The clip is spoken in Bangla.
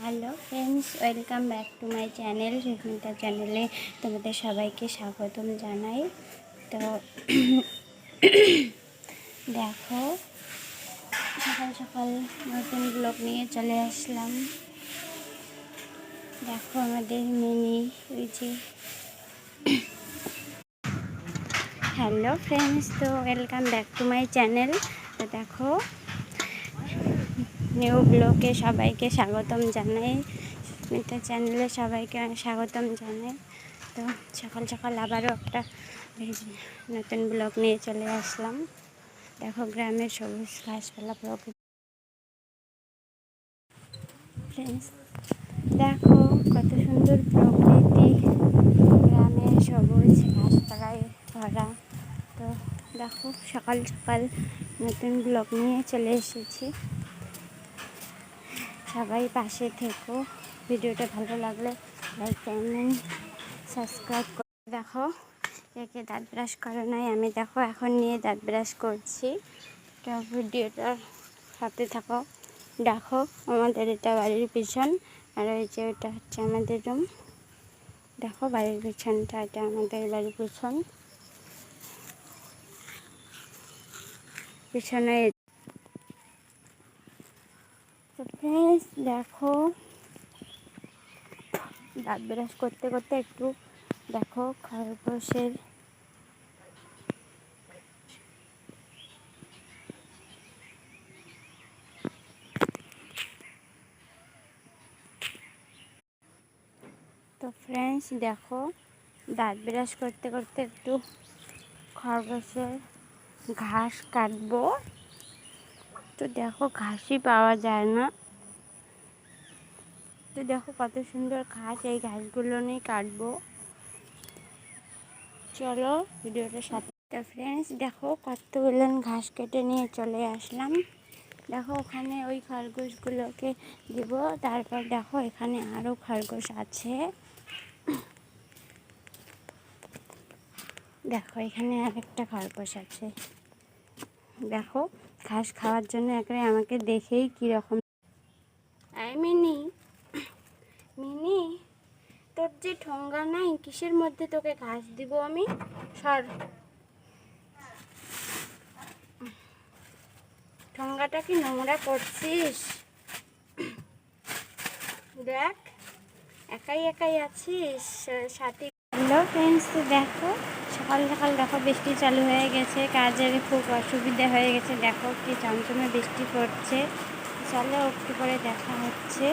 Hello friends, welcome back to my channel. Susmita চ্যানেলে তোমাদের সবাইকে স্বাগতম জানাই। তো দেখো, সকাল সকাল নতুন ব্লগ নিয়ে চলে আসলাম। দেখো আমাদের মিনি ওই যে হ্যালো ফ্রেন্ডস, তো welcome back to my channel. তো দেখো, নিউ ব্লগে সবাইকে স্বাগতম জানাই। সুস্মিতা চ্যানেলে সবাইকে স্বাগতম জানাই। তো সকাল সকাল আবারও একটা নতুন ব্লগ নিয়ে চলে আসলাম। দেখো গ্রামের সবুজ গাছপালা ফ্রেন্ডস, দেখো কত সুন্দর প্রকৃতি, গ্রামের সবুজ গাছপালায় ভরা। তো দেখো সকাল সকাল নতুন ব্লগ নিয়ে চলে এসেছি। সবাই পাশে থেকো, ভিডিওটা ভালো লাগলে লাইক কমেন্ট সাবস্ক্রাইব করে। দেখো একে দাঁত ব্রাশ করে নাই, আমি দেখো এখন নিয়ে দাঁত ব্রাশ করছি। তো ভিডিওটার সাথে থাকো। দেখো আমাদের এটা বাড়ির পিছন, আর ওই যে ওটা হচ্ছে আমাদের রুম। দেখো বাড়ির পিছনটা, এটা আমাদের বাড়ির পিছনে। তো ফ্রেন্ডস দেখো, দাঁত ব্রাশ করতে করতে একটু দেখো খরগোশের তো ফ্রেন্ডস দেখো, দাঁত ব্রাশ করতে করতে একটু খরগোশের ঘাস কাটবো। তো দেখো ঘাসই পাওয়া যায় না। তো দেখো কত সুন্দর ঘাস, এই ঘাসগুলো নিয়ে কাটবো। চলো ভিডিওটার সাথে। তো ফ্রেন্ডস দেখো কতগুলো ঘাস কেটে নিয়ে চলে আসলাম। দেখো ওখানে ওই খরগোশগুলোকে দিব। তারপর দেখো এখানে আরও খরগোশ আছে। দেখো এখানে আরেকটা খরগোশ আছে। দেখো ঘাস খাওয়ার জন্য একবারে আমাকে দেখেই কীরকম। এই মিনি, মিনি তোর যে ঠোঙ্গা নাই, কিসের মধ্যে তোকে ঘাস দিব আমি? সর, ঠোঙ্গাটা কি নোংরা করছিস? দেখ একাই একাই আছিস সাথে। হ্যালো ফ্রেন্ডস, দেখো সকাল সকাল দেখো বৃষ্টি চালু হয়ে গেছে, কাজের খুব অসুবিধা হয়ে গেছে। দেখো কি চমচমে বৃষ্টি পড়ছে। চলো একটু করে দেখা হচ্ছে।